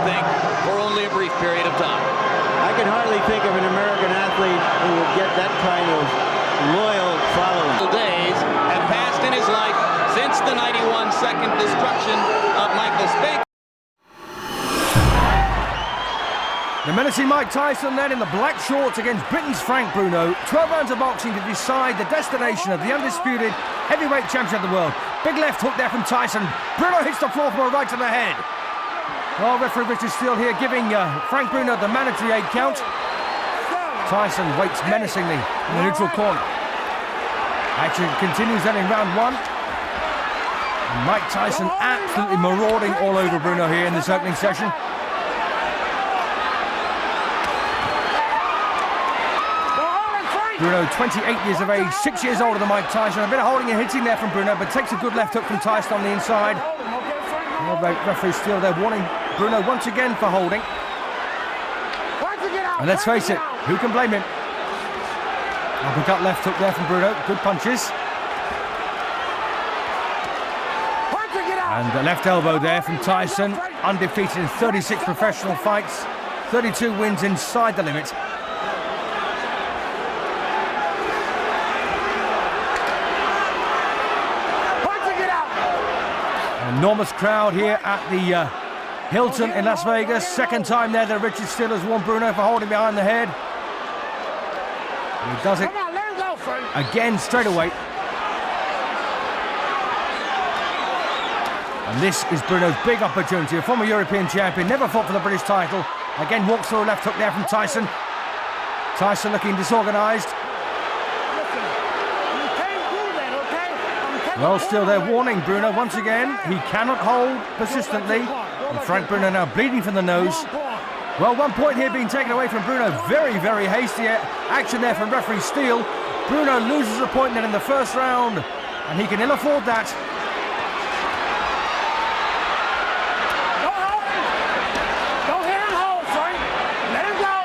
think, for only a brief period of time. I can hardly think of an American athlete who would get that kind of loyal following. Days have passed in his life since the 91-second destruction of Michael Spink. The menacing Mike Tyson then in the black shorts against Britain's Frank Bruno. 12 rounds of boxing to decide the destination of the undisputed heavyweight champion of the world. Big left hook there from Tyson. Bruno hits the floor from a right to the head. Well, referee Richard Steele here giving Frank Bruno the mandatory 8 count. Tyson waits menacingly in the neutral corner. Action continues then in round 1. And Mike Tyson absolutely marauding all over Bruno here in this opening session. Bruno, 28 years of age, 6 years older than Mike Tyson. A bit of holding and hitting there from Bruno, but takes a good left hook from Tyson on the inside. Well, referee Steele there warning Bruno once again for holding. And let's face it, who can blame him? Uppercut left hook there from Bruno, good punches. And the left elbow there from Tyson, undefeated in 36 professional fights, 32 wins inside the limit. Enormous crowd here at the Hilton in Las Vegas. Second time there that Richard Steele has warned Bruno for holding behind the head. And he does it again straight away. And this is Bruno's big opportunity. A former European champion, never fought for the British title. Again walks through a left hook there from Tyson. Tyson looking disorganised. Well, still they're warning Bruno once again. He cannot hold persistently. And Frank Bruno now bleeding from the nose. Well, 1 point here being taken away from Bruno. Very, very hasty action there from referee Steele. Bruno loses a point then in the first round. And he can ill afford that. Go here and hold, Frank. Let him go.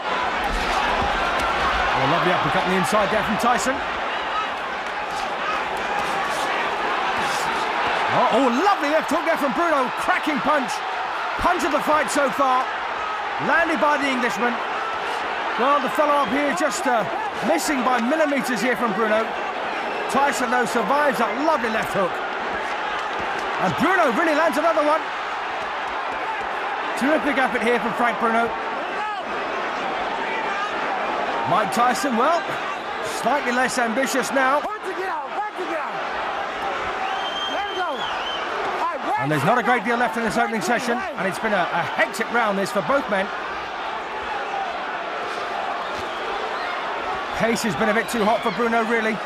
Well, lovely uppercut on the inside there from Tyson. Oh, lovely left hook there from Bruno. Cracking punch. Punch of the fight so far. Landed by the Englishman. Well, the fellow up here just missing by millimetres here from Bruno. Tyson, though, survives that lovely left hook. And Bruno really lands another one. Terrific effort here from Frank Bruno. Mike Tyson, well, slightly less ambitious now. And there's not a great deal left in this opening session, and it's been a hectic round this for both men. Pace has been a bit too hot for Bruno, really.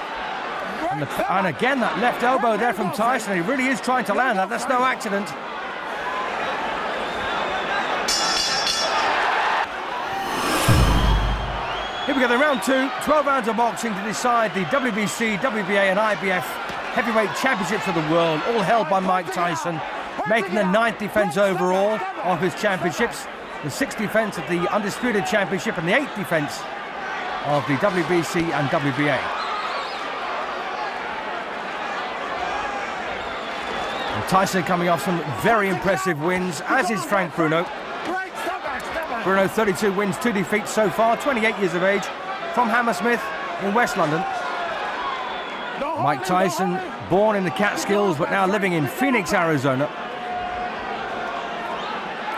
And again, that left elbow there from Tyson. He really is trying to land that. That's no accident. Here we go, the round 2. 12 rounds of boxing to decide the WBC, WBA and IBF heavyweight championships of the world, all held by Mike Tyson, making the 9th defence overall of his championships, the 6th defence of the undisputed championship, and the 8th defence of the WBC and WBA. And Tyson coming off some very impressive wins, as is Frank Bruno. Bruno, 32 wins, 2 defeats so far, 28 years of age, from Hammersmith in West London. Mike Tyson, born in the Catskills, but now living in Phoenix, Arizona.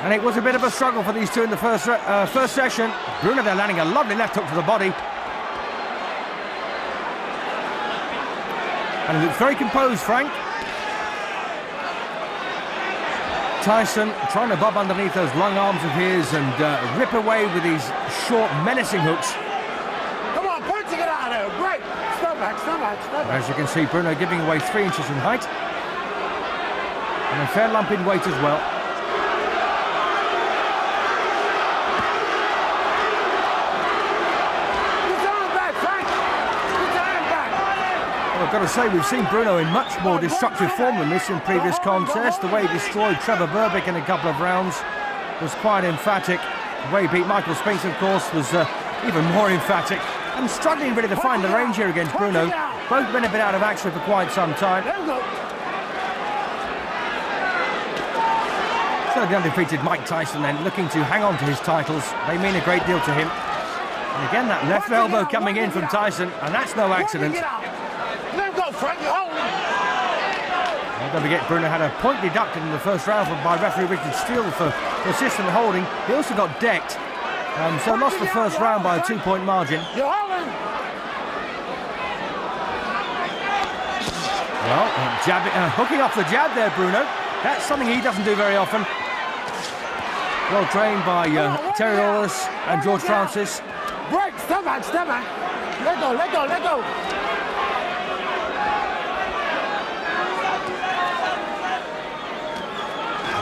And it was a bit of a struggle for these two in the first session. Bruno there landing a lovely left hook to the body. And he looks very composed, Frank. Tyson trying to bob underneath those long arms of his and rip away with these short, menacing hooks. Come on, punch to get out of there. Great. Step back, step back, step back. As you can see, Bruno giving away 3 inches in height. And a fair lump in weight as well. I've got to say, we've seen Bruno in much more destructive form than this in previous contests. The way he destroyed Trevor Berbick in a couple of rounds was quite emphatic. The way he beat Michael Spinks, of course, was even more emphatic. And struggling really to find the range here against Bruno. Both men have been out of action for quite some time. So the undefeated Mike Tyson then looking to hang on to his titles. They mean a great deal to him. And again, that left elbow coming in from Tyson, and that's no accident. Let him go, Frank. You hold him. Don't forget, Bruno had a point deducted in the first round by referee Richard Steele for persistent holding. He also got decked, so lost the first round by a 2-point margin. You hold him. Well, hooking off the jab there, Bruno. That's something he doesn't do very often. Well trained by Terry Orlis and George Francis. Break. Step back. Step back. Let go. Let go. Let go.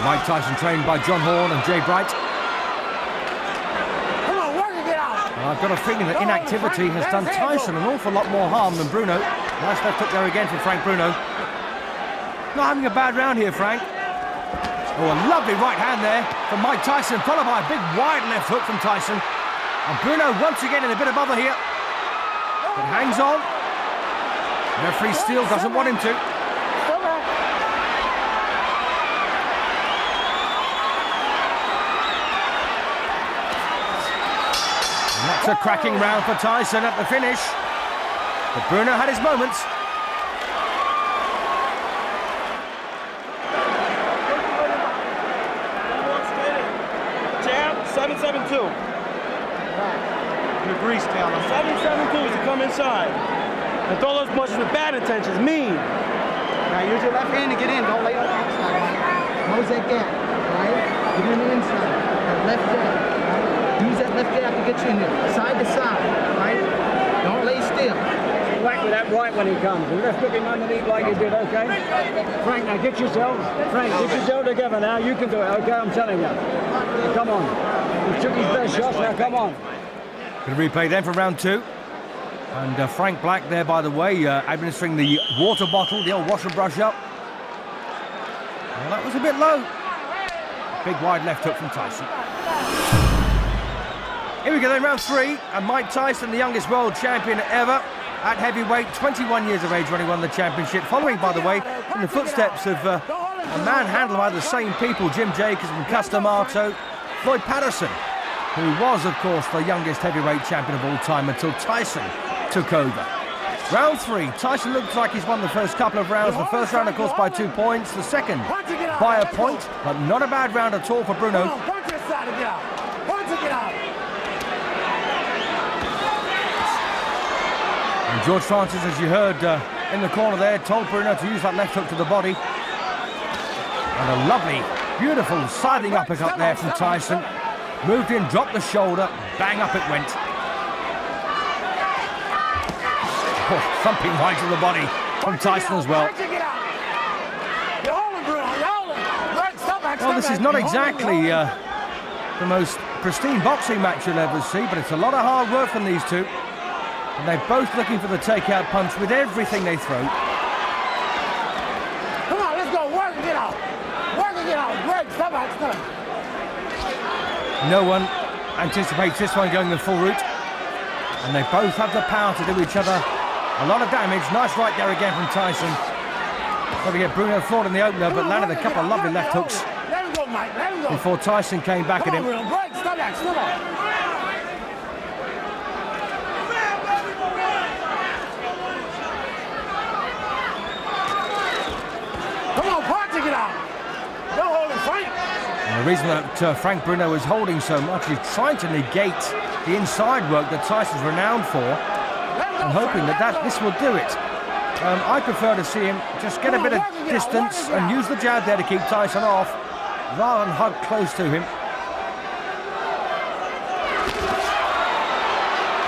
Mike Tyson trained by John Horn and Jay Bright. Come on, work and get out. I've got a feeling that inactivity has done Tyson an awful lot more harm than Bruno. Nice left hook there again from Frank Bruno. Not having a bad round here, Frank. Oh, a lovely right hand there from Mike Tyson, followed by a big wide left hook from Tyson. And Bruno once again in a bit of bother here. But hangs on. Referee Steele doesn't want him to. And that's a cracking round for Tyson at the finish. But Bruno had his moments. Jab, 7-7-2. Your grease tail. 7-7-2 is to come inside. And throw those punches with bad intentions, mean. Now use your left hand to get in. Don't lay on the outside. Right? Close that gap. Right? Get in the inside. That left jab. Right? Use that left jab to get you in there. Side to side. Right? Don't lay still. Whack with that right when he comes. And let's hook him underneath like you did, okay? Frank, now get yourself together now. You can do it, okay? I'm telling you. Come on. He took his best shots, now come on. Going to replay then for round two. And Frank Black there, by the way, administering the water bottle, the old wash and brush up. Well, that was a bit low. Big wide left hook from Tyson. Here we go then, round three. And Mike Tyson, the youngest world champion ever at heavyweight, 21 years of age when he won the championship. Following, by the way, in the footsteps of a man handled by the same people, Jim Jacobs from Castamato, Floyd Patterson, who was, of course, the youngest heavyweight champion of all time until Tyson took over. Round three. Tyson looks like he's won the first couple of rounds. The first round, of course, by 2 points. The second by a point, but not a bad round at all for Bruno. Punch your side and get out. Punch and get out. And George Francis, as you heard in the corner there, told Bruno to use that left hook to the body. And a lovely, beautiful siding uppercut there from Tyson. Moved in, dropped the shoulder, bang up it went. Oh, thumping right to the body from Tyson as well. Well, this is not exactly the most pristine boxing match you'll ever see, but it's a lot of hard work from these two. And they're both looking for the takeout punch with everything they throw. Come on, let's go. Work and get out. Work and get out. Break. Stop out. Stop. No one anticipates this one going the full route. And they both have the power to do each other a lot of damage. Nice right there again from Tyson. Don't forget, Bruno floored in the opener, but landed a couple of lovely left hooks Let him go, Mike. Let him go. before Tyson came back at him. Break. Stop back. Stop back. Come on, punch and get out. Don't hold him, Frank. And the reason that Frank Bruno is holding so much is trying to negate the inside work that Tyson's renowned for, and hoping that this will do it. I prefer to see him just get a bit of distance and use the jab there to keep Tyson off, rather than hug close to him.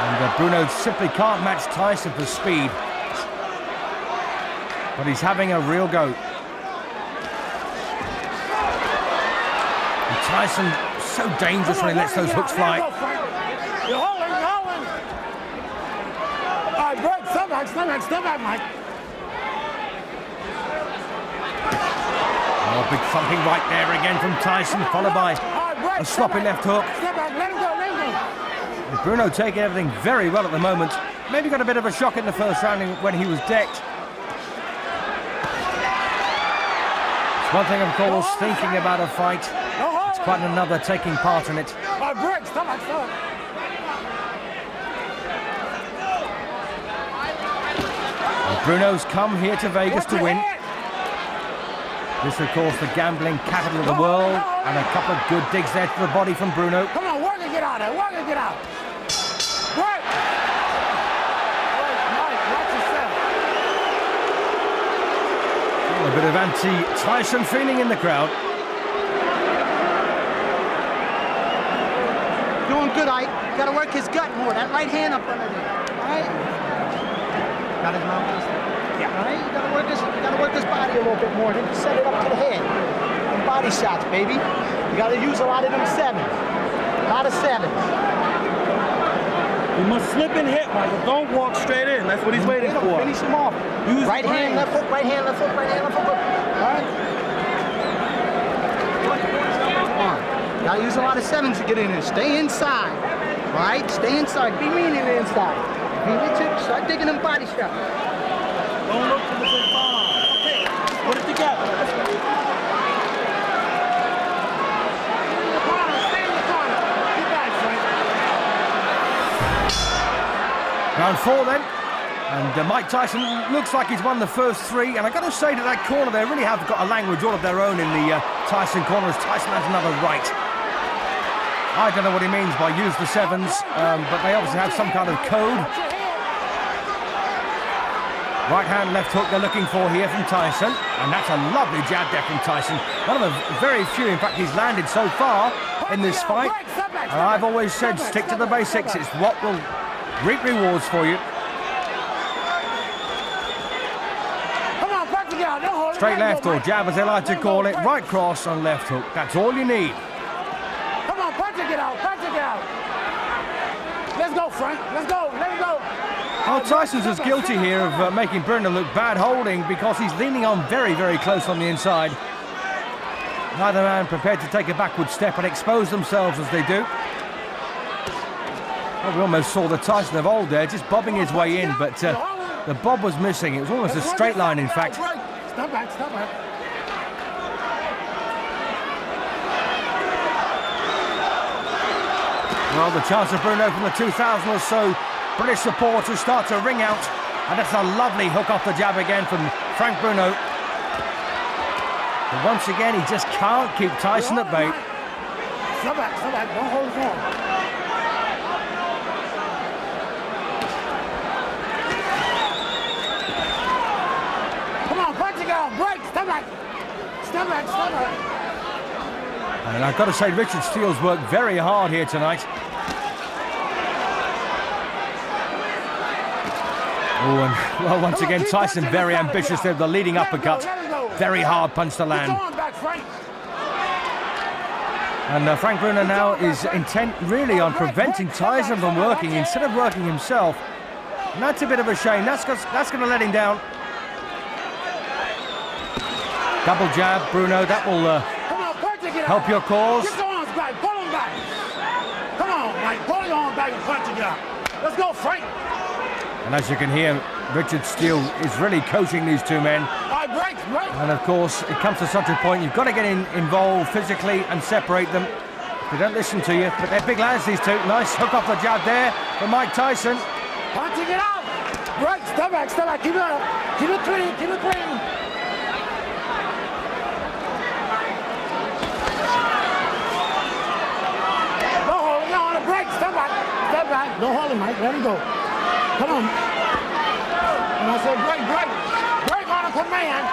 And Bruno simply can't match Tyson for speed. But he's having a real go. And Tyson, so dangerous when he lets those hooks fly. You're holding, you're holding. All right, break. Step back, Mike. Oh, big thumping right there again from Tyson, followed by a sloppy left hook. Step back, let him go, let him go. And Bruno taking everything very well at the moment. Maybe got a bit of a shock in the first round when he was decked. It's one thing, of course, thinking about a fight. It's quite another taking part in it. My break, stomach. And Bruno's come here to Vegas to win. This, of course, the gambling capital of the world, and a couple of good digs there to the body from Bruno. Come on, work and get out there. Work and get out. Work. Mike, watch yourself. A bit of anti-Tyson feeling in the crowd. Doing good, Ike. Got to work his gut more. That right hand up under there. All right? Got his mouth. Yeah. All right? You got to work his body a little bit more. Then set it up to the head. And body shots, baby. You got to use a lot of them sevens. A lot of sevens. You must slip and hit, Michael. Don't walk straight in. That's what he's waiting for. Finish him off. Use right hand, left hook, right hand, left hook, right hand, left hook. All right? Come on. Gotta use a lot of sevens to get in there. Stay inside. All right? Stay inside. Be mean in the inside. Be Richard. Start digging them body shots. Don't look for the big bomb. Okay. Put it together. Round 4 then, and Mike Tyson looks like he's won the first 3, and I've got to say that corner there really have got a language all of their own in the Tyson corner, as Tyson has another right. I don't know what he means by use the sevens, but they obviously have some kind of code. Right hand, left hook they're looking for here from Tyson, and that's a lovely jab there from Tyson. One of the very few, in fact, he's landed so far in this fight, and I've always said stick to the basics, it's what will reap rewards for you. Straight left or jab as they like to call it. Right cross and left hook. That's all you need. Come on, punch it, get out. Punch it, get out. Let's go, Frank. Let's go. Let's go. Well, Tyson's as guilty here of making Bruno look bad holding because he's leaning on very, very close on the inside. Neither man prepared to take a backward step and expose themselves as they do. Well, we almost saw the Tyson of old there, just bobbing his way in, but the bob was missing. It was almost a straight line, in fact. Stop back, stop back. Well, the chance of Bruno from the 2,000 or so British supporters start to ring out, and that's a lovely hook off the jab again from Frank Bruno. But once again, he just can't keep Tyson at bay. Stop back, don't hold his arm. Break, step back. Step back, step back. And I've got to say, Richard Steele's worked very hard here tonight. Oh, and well, once again, Tyson very ambitious there, the leading uppercut. Very hard punch to land. And Frank Bruno now is intent really on preventing Tyson from working instead of working himself. And that's a bit of a shame. That's going to let him down. Double jab, Bruno, that will help your cause. Get your arms back, pull them back. Come on, Mike, pull your arms back and punch it out. Let's go, Frank. And as you can hear, Richard Steele is really coaching these two men. All right, break. And of course, it comes to such a point, you've got to get involved physically and separate them. They don't listen to you, but they're big lads, these two. Nice hook off the jab there for Mike Tyson. Punching it out. Break, step back, keep it up. Keep it clean, keep it clean. Step back. Don't hold him, Mike. Let him go. Come on. And I said, break. Break on a command.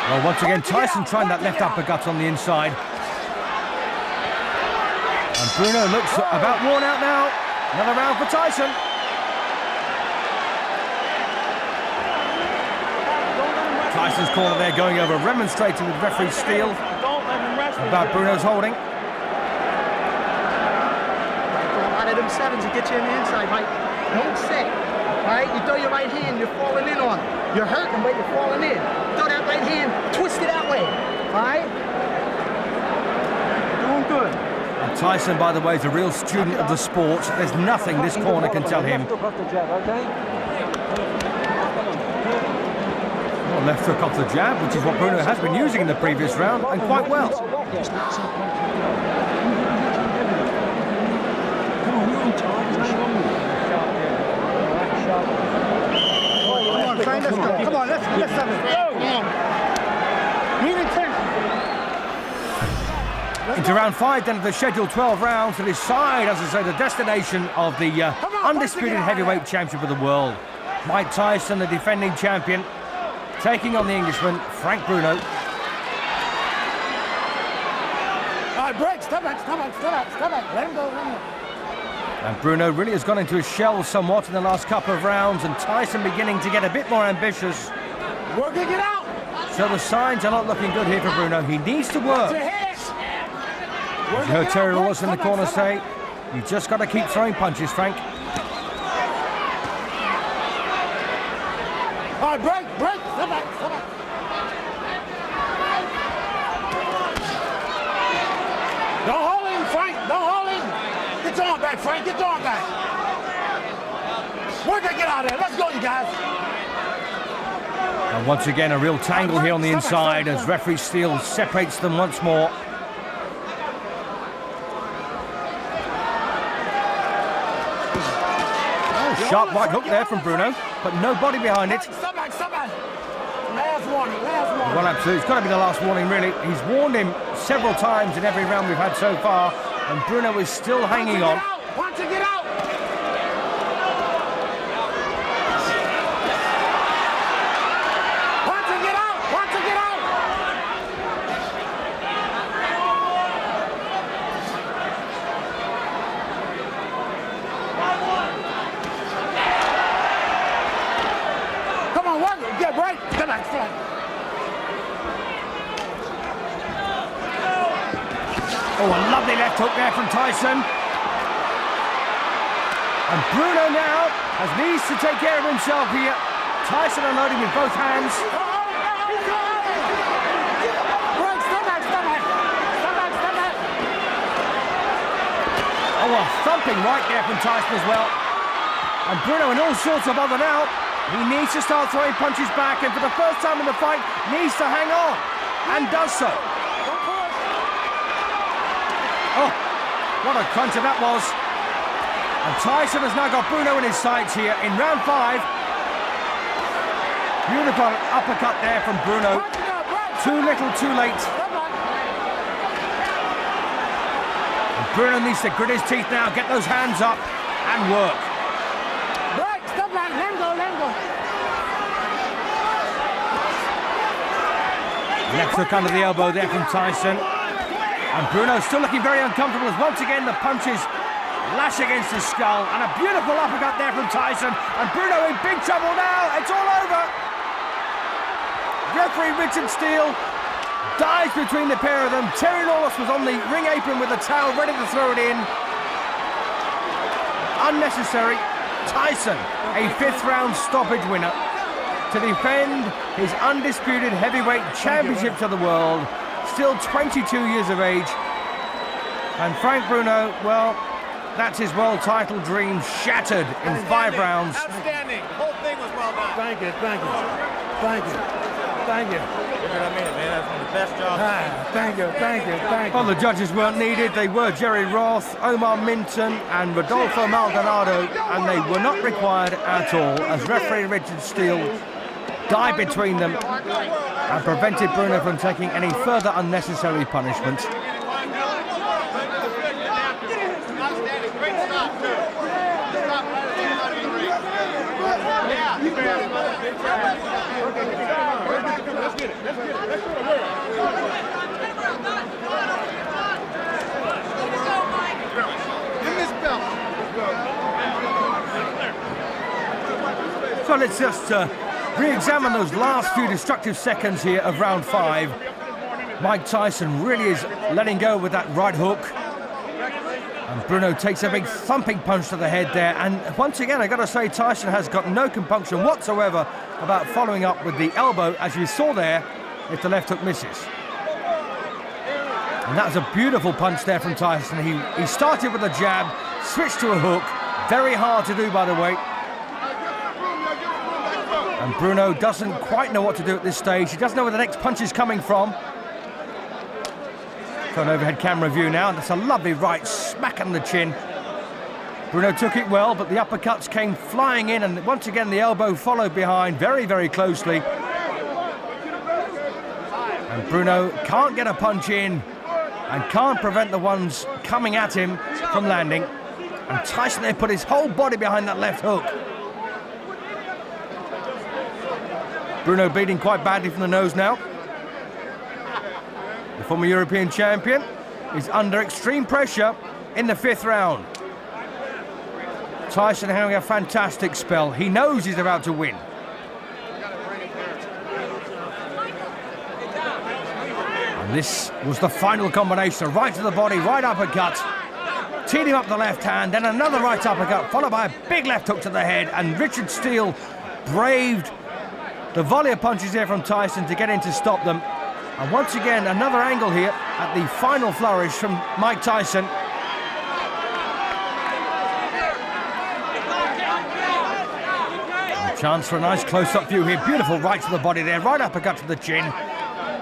Well, once again, Tyson trying that left uppercut on the inside. And Bruno looks about worn out now. Another round for Tyson. Tyson's corner there going over, remonstrating with referee Steele about Bruno's holding. A lot of them sevens to get you in the inside, Mike. Don't set. All right? You throw your right hand, you're falling in on it. You're hurting, but you're falling in. Throw that right hand, twist it that way. All right? Doing good. And Tyson, by the way, is a real student of the sport. There's nothing this corner can tell him. Left hook off the jab, okay? Well, left hook off the jab, which is what Bruno has been using in the previous round, and quite well. Come on, let's have it. Into round 5 then of the scheduled 12 rounds to decide, as I say, the destination of the undisputed heavyweight championship of the world. Mike Tyson, the defending champion, taking on the Englishman, Frank Bruno. All right, break, step back. Let him go. And Bruno really has gone into his shell somewhat in the last couple of rounds, and Tyson beginning to get a bit more ambitious. Working it out. So the signs are not looking good here for Bruno. He needs to work. You heard Terry Lawless in the corner say, you just got to keep throwing punches, Frank. All right, break, step back. Don't hold him, Frank, don't hold him. Get your arm back, Frank, get your arm back. Work that, get out of there, let's go, you guys. And once again, a real tangle here on the inside as referee Steele separates them once more. Sharp right hook there from Bruno, but no body behind it. Step back. Last warning. Well, absolutely. It's got to be the last warning, really. He's warned him several times in every round we've had so far, and Bruno is still hanging on. Want to get out. Get right. Step back. Oh, a lovely left hook there from Tyson. And Bruno now needs to take care of himself here. Tyson unloading with both hands. Oh, a thumping right there from Tyson as well. And Bruno in all sorts of other now. He needs to start throwing punches back, and for the first time in the fight, needs to hang on, and does so. Oh, what a cruncher that was. And Tyson has now got Bruno in his sights here in round 5. Beautiful uppercut there from Bruno. Too little, too late. And Bruno needs to grit his teeth now, get those hands up, and work. Left hook under the elbow there from Tyson. And Bruno still looking very uncomfortable as once again the punches lash against his skull. And a beautiful uppercut there from Tyson. And Bruno in big trouble now. It's all over. Referee Richard Steele dives between the pair of them. Terry Lawless was on the ring apron with a towel ready to throw it in. Unnecessary. Tyson, a 5th round stoppage winner, to defend his undisputed heavyweight championships of the world, still 22 years of age. And Frank Bruno, well, that's his world title dream shattered in 5 rounds. Outstanding. The whole thing was well done. Thank you. I mean it, man. That's one of the best jobs. Thank you. Well, the judges weren't needed. They were Jerry Roth, Omar Minton and Rodolfo Maldonado, and they were not required at all, as referee Richard Steele dived between them and prevented Bruno from taking any further unnecessary punishment. Great stop, too. Stop right at the end of the ring. Yeah. Let's get it. Let's go. Give this belt. So let's just re-examine those last few destructive seconds here of round 5. Mike Tyson really is letting go with that right hook. And Bruno takes a big thumping punch to the head there. And once again, I've got to say, Tyson has got no compunction whatsoever about following up with the elbow, as you saw there, if the left hook misses. And that was a beautiful punch there from Tyson. He started with a jab, switched to a hook. Very hard to do, by the way. And Bruno doesn't quite know what to do at this stage. He doesn't know where the next punch is coming from. Got an overhead camera view now. That's a lovely right smack on the chin. Bruno took it well, but the uppercuts came flying in, and once again the elbow followed behind very, very closely. And Bruno can't get a punch in and can't prevent the ones coming at him from landing. And Tyson there put his whole body behind that left hook. Bruno bleeding quite badly from the nose now. The former European champion is under extreme pressure in the 5th round. Tyson having a fantastic spell. He knows he's about to win. And this was the final combination. Right to the body, right uppercut. Teed him up the left hand, then another right uppercut, followed by a big left hook to the head. And Richard Steele braved the volley of punches here from Tyson to get in to stop them. And once again, another angle here at the final flourish from Mike Tyson. A chance for a nice close-up view here. Beautiful right to the body there, right uppercut to the chin.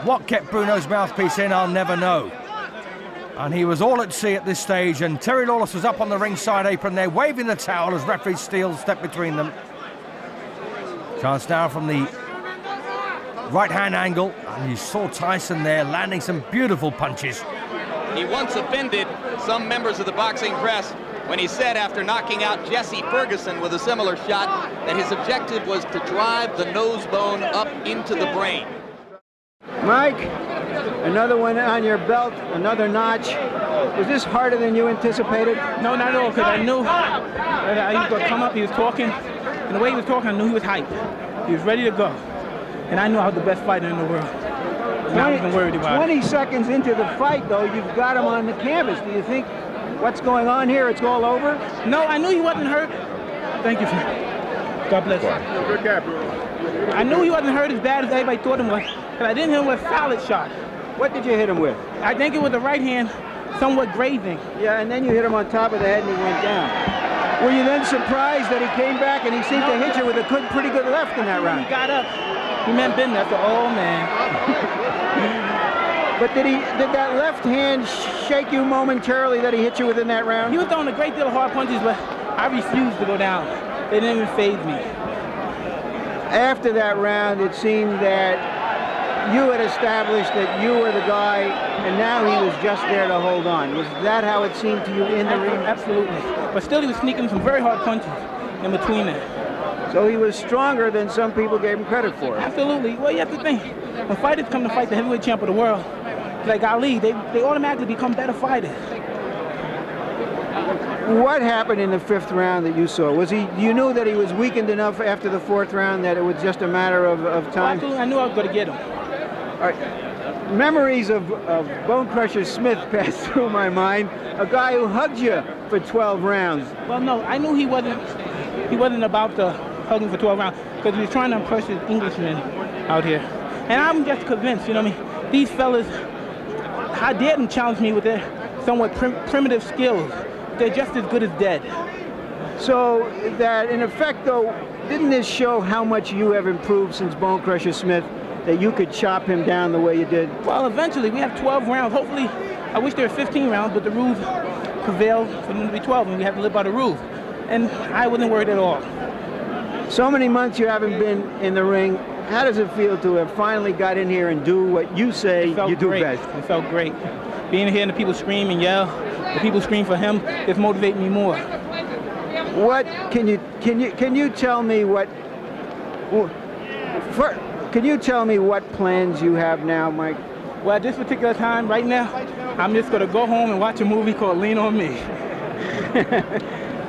What kept Bruno's mouthpiece in, I'll never know. And he was all at sea at this stage, and Terry Lawless was up on the ringside apron there, waving the towel as referee Steele stepped between them. Chance now from the right-hand angle, and you saw Tyson there landing some beautiful punches. He once offended some members of the boxing press when he said after knocking out Jesse Ferguson with a similar shot that his objective was to drive the nose bone up into the brain. Mike, another one on your belt, another notch. Was this harder than you anticipated? No, not at all, because I knew that he was going to come up. He was talking, and the way he was talking, I knew he was hyped. He was ready to go. And I knew I was the best fighter in the world. And I wasn't worried about 20 seconds into the fight, though, you've got him on the canvas. Do you think what's going on here, it's all over? No, I knew he wasn't hurt. Thank you, Frank. God bless you. Good guy, bro. I knew he wasn't hurt as bad as everybody thought him was, but I didn't hit him with a solid shot. What did you hit him with? I think it was the right hand, somewhat grazing. Yeah, and then you hit him on top of the head and he went down. Were you then surprised that he came back and he seemed to hit you with a pretty good left in that When round? he got up, he meant business. I said, oh, man. But did that left hand shake you momentarily that he hit you within that round? He was throwing a great deal of hard punches, but I refused to go down. They didn't even faze me. After that round, it seemed that you had established that you were the guy, and now he was just there to hold on. Was that how it seemed to you in the ring? Absolutely. But still, he was sneaking some very hard punches in between there. So he was stronger than some people gave him credit for. Absolutely. Well, you have to think, when fighters come to fight the heavyweight champ of the world, like Ali, they automatically become better fighters. What happened in the 5th round that you saw? You knew that he was weakened enough after the 4th round that it was just a matter of time? Absolutely, I knew I was going to get him. All right. Memories of Bone Crusher Smith passed through my mind. A guy who hugged you for 12 rounds. Well, no, I knew he wasn't about to hug him for 12 rounds because he was trying to impress his Englishmen out here. And I'm just convinced, you know what I mean? These fellas, I dared them challenge me with their somewhat primitive skills. They're just as good as dead. So that, in effect, though, didn't this show how much you have improved since Bone Crusher Smith, that you could chop him down the way you did? Well, eventually, we have 12 rounds. Hopefully, I wish there were 15 rounds, but the rules prevail for them to be 12, and we have to live by the rules. And I wasn't worried at all. So many months you haven't been in the ring. How does it feel to have finally got in here and do what you say you do best? It felt great. Being here and the people scream and yell, the people scream for him, it's motivating me more. What can you tell me what? Can you tell me what plans you have now, Mike? Well, at this particular time, right now, I'm just going to go home and watch a movie called Lean on Me.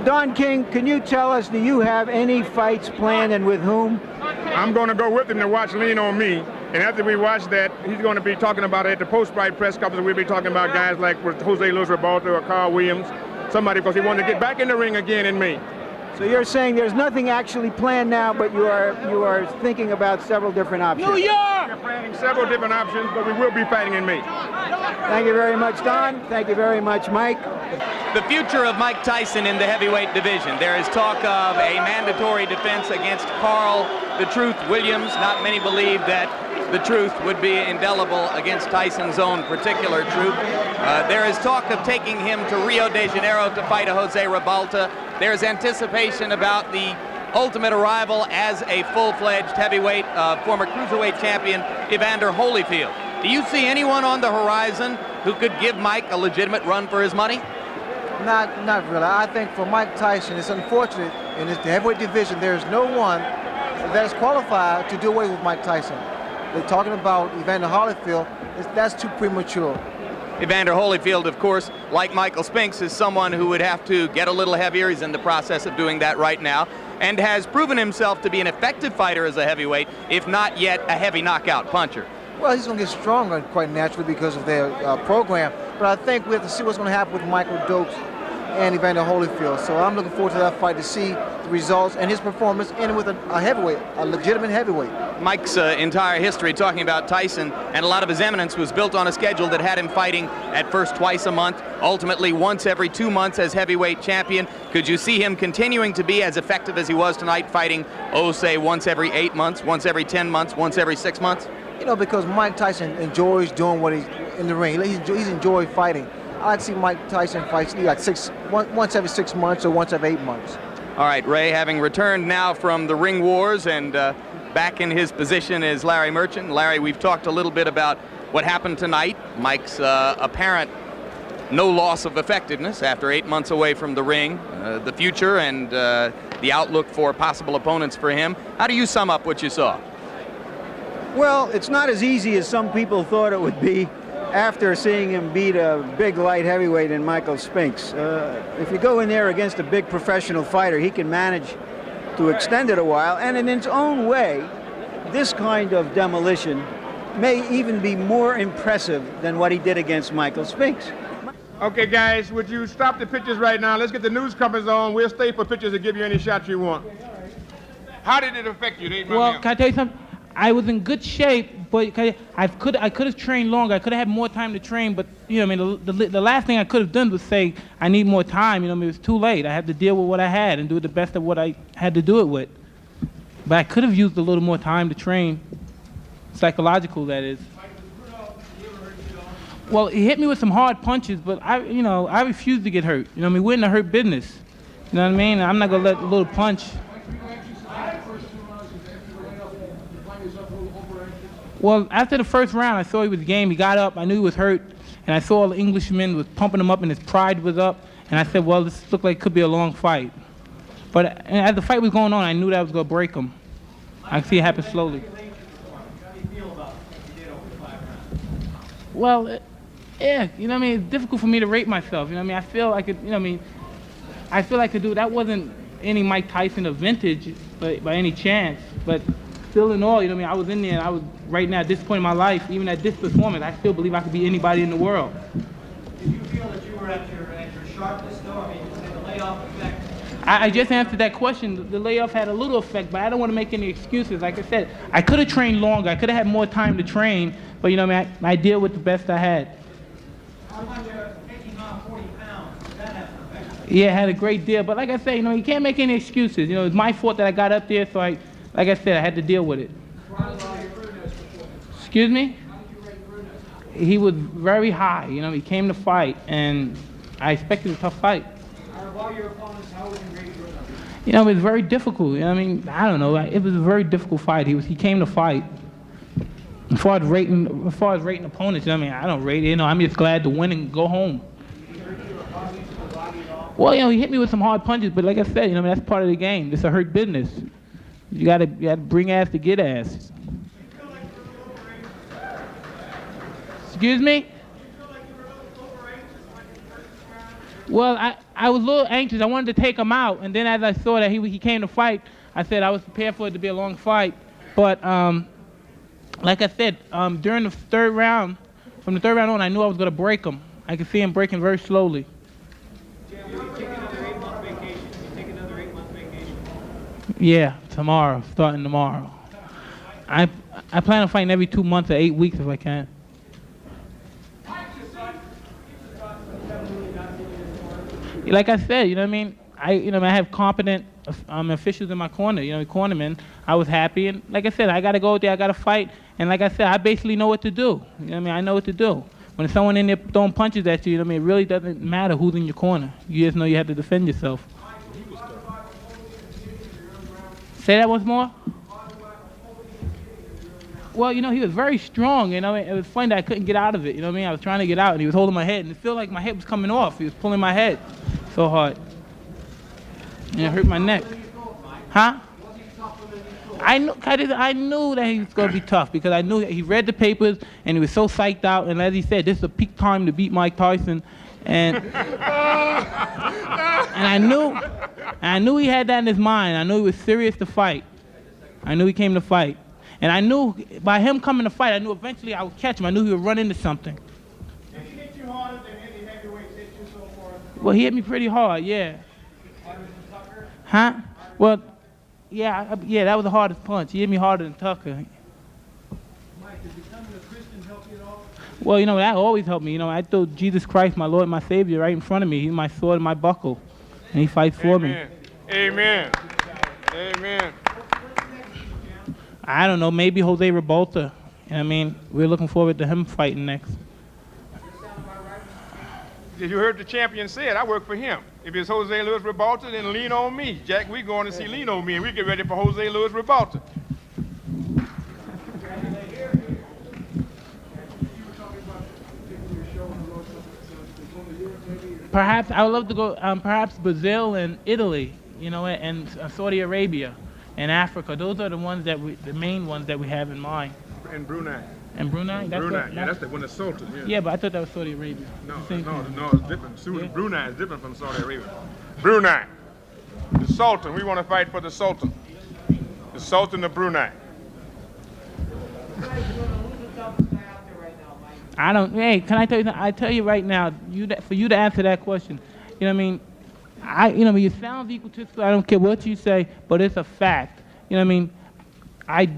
Don King, can you tell us, do you have any fights planned and with whom? I'm going to go with him to watch Lean on Me. And after we watch that, he's going to be talking about it at the post-fight press conference. We'll be talking about guys like Jose Luis Rebalta or Carl Williams, somebody, because he wanted to get back in the ring again in me. So you're saying there's nothing actually planned now, but you are thinking about several different options. New York! We're planning several different options, but we will be fighting in me. Thank you very much, Don. Thank you very much, Mike. The future of Mike Tyson in the heavyweight division. There is talk of a mandatory defense against Carl the Truth Williams. Not many believe that the Truth would be indelible against Tyson's own particular Truth. There is talk of taking him to Rio de Janeiro to fight a Jose Ribalta. There's anticipation about the ultimate arrival as a full-fledged heavyweight, former cruiserweight champion, Evander Holyfield. Do you see anyone on the horizon who could give Mike a legitimate run for his money? Not really. I think for Mike Tyson, it's unfortunate in the heavyweight division, there's no one that is qualified to do away with Mike Tyson. They're talking about Evander Holyfield. That's too premature. Evander Holyfield, of course, like Michael Spinks, is someone who would have to get a little heavier. He's in the process of doing that right now, and has proven himself to be an effective fighter as a heavyweight, if not yet a heavy knockout puncher. Well, he's going to get stronger quite naturally because of their program. But I think we have to see what's going to happen with Michael Dokes and Evander Holyfield. So I'm looking forward to that fight to see the results and his performance, and with a heavyweight, a legitimate heavyweight. Mike's entire history, talking about Tyson, and a lot of his eminence, was built on a schedule that had him fighting at first twice a month, ultimately once every 2 months as heavyweight champion. Could you see him continuing to be as effective as he was tonight, fighting, say, once every 8 months, once every 10 months, once every 6 months? You know, because Mike Tyson enjoys doing what he's in the ring. He's enjoyed fighting. I like to see Mike Tyson fight like once every 6 months or once every 8 months. All right, Ray, having returned now from the ring wars and back in his position is Larry Merchant. Larry, we've talked a little bit about what happened tonight. Mike's apparent no loss of effectiveness after 8 months away from the ring, the future and the outlook for possible opponents for him. How do you sum up what you saw? Well, it's not as easy as some people thought it would be after seeing him beat a big light heavyweight in Michael Spinks. If you go in there against a big professional fighter, he can manage to extend it a while, and in its own way, this kind of demolition may even be more impressive than what he did against Michael Spinks. Okay, guys, would you stop the pictures right now? Let's get the news covers on. We'll stay for pictures and give you any shots you want. How did it affect you? Well, can I tell you something? I was in good shape, but I could have trained longer. I could have had more time to train, but you know, I mean, the last thing I could have done was say I need more time. You know, I mean, it was too late. I had to deal with what I had and do the best of what I had to do it with. But I could have used a little more time to train, psychological that is. Well, he hit me with some hard punches, but I refuse to get hurt. You know, I mean, we're in the hurt business. You know what I mean? I'm not gonna let a little punch. Well, after the first round, I saw he was game. He got up. I knew he was hurt. And I saw the Englishman was pumping him up and his pride was up. And I said, well, this looked like it could be a long fight. But as the fight was going on, I knew that I was going to break him. I could see it happen slowly. Well, yeah, you know what I mean? It's difficult for me to rate myself. You know what I mean? I feel like it, you know what I mean? I feel like that wasn't any Mike Tyson of vintage by any chance. But still in all, you know what I mean, I was in there, and I was right now at this point in my life, even at this performance, I still believe I could be anybody in the world. Did you feel that you were at your sharpness though? I mean, did the layoff effect? I just answered that question. The layoff had a little effect, but I don't want to make any excuses. Like I said, I could have trained longer. I could have had more time to train, but you know what I mean, I deal with the best I had. How about taking on 40 pounds? Did that have an effect? Yeah, it had a great deal, but like I said, you know, you can't make any excuses. You know, it's my fault that I got up there, so like I said, I had to deal with it. Excuse me? He was very high. You know, he came to fight, and I expected a tough fight. Out of all your opponents, how would you rate Bruno? You know, it was very difficult. You know, I mean, I don't know. It was a very difficult fight. He came to fight. As far as rating opponents, you know, I mean, I don't rate it. You know, I'm just glad to win and go home. Well, you know, he hit me with some hard punches, but like I said, you know, I mean, that's part of the game. It's a hurt business. You gotta bring ass to get ass. Excuse me? Well, I was a little anxious. I wanted to take him out, and then as I saw that he came to fight, I said I was prepared for it to be a long fight. But like I said, during the third round, from the third round on, I knew I was gonna break him. I could see him breaking very slowly. Yeah, tomorrow, starting tomorrow. I plan on fighting every 2 months or 8 weeks if I can. Like I said, you know what I mean? I have competent officials in my corner, you know, cornermen. I was happy, and like I said, I got to go out there, I got to fight, and like I said, I basically know what to do. You know what I mean? I know what to do. When someone in there throwing punches at you, you know what I mean, it really doesn't matter who's in your corner. You just know you have to defend yourself. Say that once more? Well, you know, he was very strong, you know. It was funny that I couldn't get out of it, you know what I mean? I was trying to get out, and he was holding my head, and it felt like my head was coming off. He was pulling my head so hard. And it hurt my neck. Huh? I knew that he was going to be tough because I knew that he read the papers, and he was so psyched out, and as he said, this is a peak time to beat Mike Tyson. And I knew he had that in his mind. I knew he was serious to fight. I knew he came to fight. And I knew by him coming to fight, I knew eventually I would catch him. I knew he would run into something. Did he hit you harder than any heavyweights hit you so far? Well, he hit me pretty hard, yeah. Harder than Tucker? Huh? Well, yeah, that was the hardest punch. He hit me harder than Tucker. Mike, did becoming a Christian help you at all? Well, you know, that always helped me. You know, I threw Jesus Christ, my Lord, my Savior, right in front of me. He's my sword and my buckle. And he fights for me. Amen. Amen. I don't know, maybe Jose Revolta. You know what I mean? We're looking forward to him fighting next. You heard the champion say it. I work for him. If it's Jose Luis Revolta, then lean on me. Jack, we're going to see lean on me, and we get ready for Jose Luis Revolta. Perhaps I would love to go, perhaps Brazil and Italy, you know, and Saudi Arabia and Africa. Those are the ones that the main ones that we have in mind. And Brunei. And Brunei? That's the one that's Sultan. Yeah, but I thought that was Saudi Arabia. No, it's different. Yeah. Brunei is different from Saudi Arabia. Brunei, the Sultan. We want to fight for the Sultan. The Sultan of Brunei. I don't. Hey, can I tell you? I tell you right now. For you to answer that question, you know what I mean. You know, it sounds egotistical. I don't care what you say, but it's a fact. You know what I mean.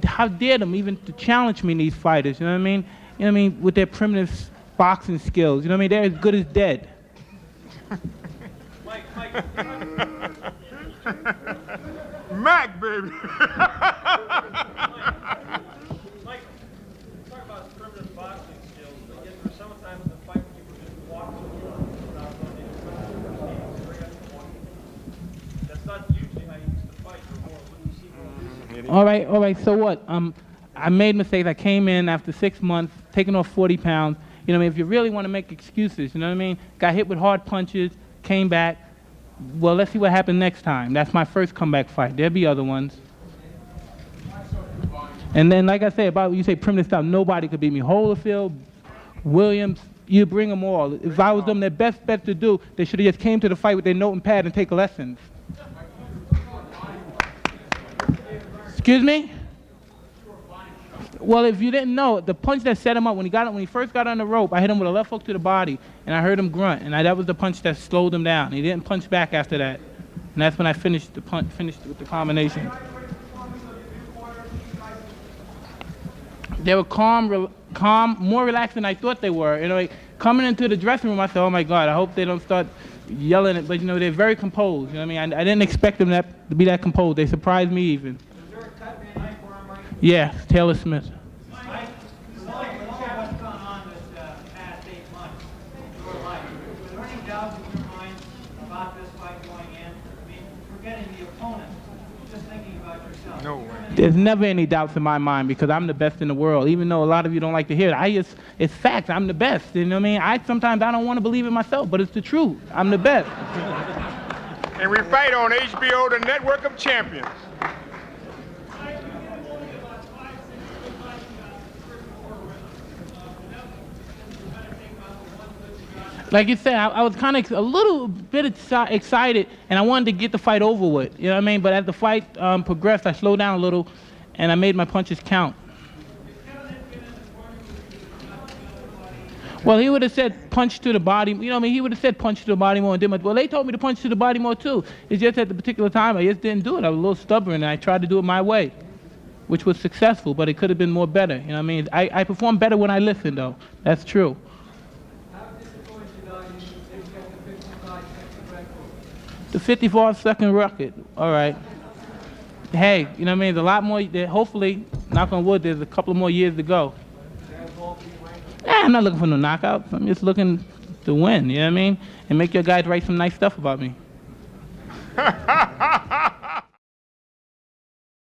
How dare them even to challenge me, these fighters? You know what I mean? You know what I mean? With their primitive boxing skills. You know what I mean? They're as good as dead. Mac, baby. Mike, talk about primitive boxing skills, but yet there were some times in the fight when you were just walking without running into That's not usually how you used to fight. Or more. What do you see? All right. So what? I made mistakes. I came in after 6 months, taking off 40 pounds. You know what I mean? If you really want to make excuses, you know what I mean? Got hit with hard punches, came back. Well, let's see what happens next time. That's my first comeback fight. There'll be other ones. And then, like I said, about you say primitive style, nobody could beat me. Holyfield, Williams, you bring them all. If I was them, their best bet to do, they should have just came to the fight with their note and pad and take lessons. Excuse me? Well, if you didn't know, the punch that set him up when he first got on the rope, I hit him with a left hook to the body, and I heard him grunt, and that was the punch that slowed him down. He didn't punch back after that, and that's when I finished with the combination. They were calm, more relaxed than I thought they were. You know, like, coming into the dressing room, I said, "Oh my God, I hope they don't start yelling it." But you know, they're very composed. You know what I mean? I didn't expect them to be that composed. They surprised me even. Yeah, Taylor Smith. Mike, with all what's gone on this past 8 months in your life, was there any doubts in your mind about this fight going in? I mean, forgetting the opponent, just thinking about yourself. No way. There's never any doubts in my mind because I'm the best in the world. Even though a lot of you don't like to hear it, it's facts. I'm the best. You know what I mean? Sometimes I don't want to believe it myself, but it's the truth. I'm the best. And we fight on HBO, the network of champions. Like you said, I was kind of a little bit excited, and I wanted to get the fight over with. You know what I mean? But as the fight progressed, I slowed down a little, and I made my punches count. Well, he would have said punch to the body. You know what I mean? He would have said punch to the body more and did much. Well, they told me to punch to the body more too. It's just at the particular time, I just didn't do it. I was a little stubborn, and I tried to do it my way, which was successful, but it could have been more better. You know what I mean? I perform better when I listen, though. That's true. The 54-second record. All right. Hey, you know what I mean? There's a lot more. Hopefully, knock on wood, there's a couple more years to go. I'm not looking for no knockouts. I'm just looking to win, you know what I mean? And make your guys write some nice stuff about me.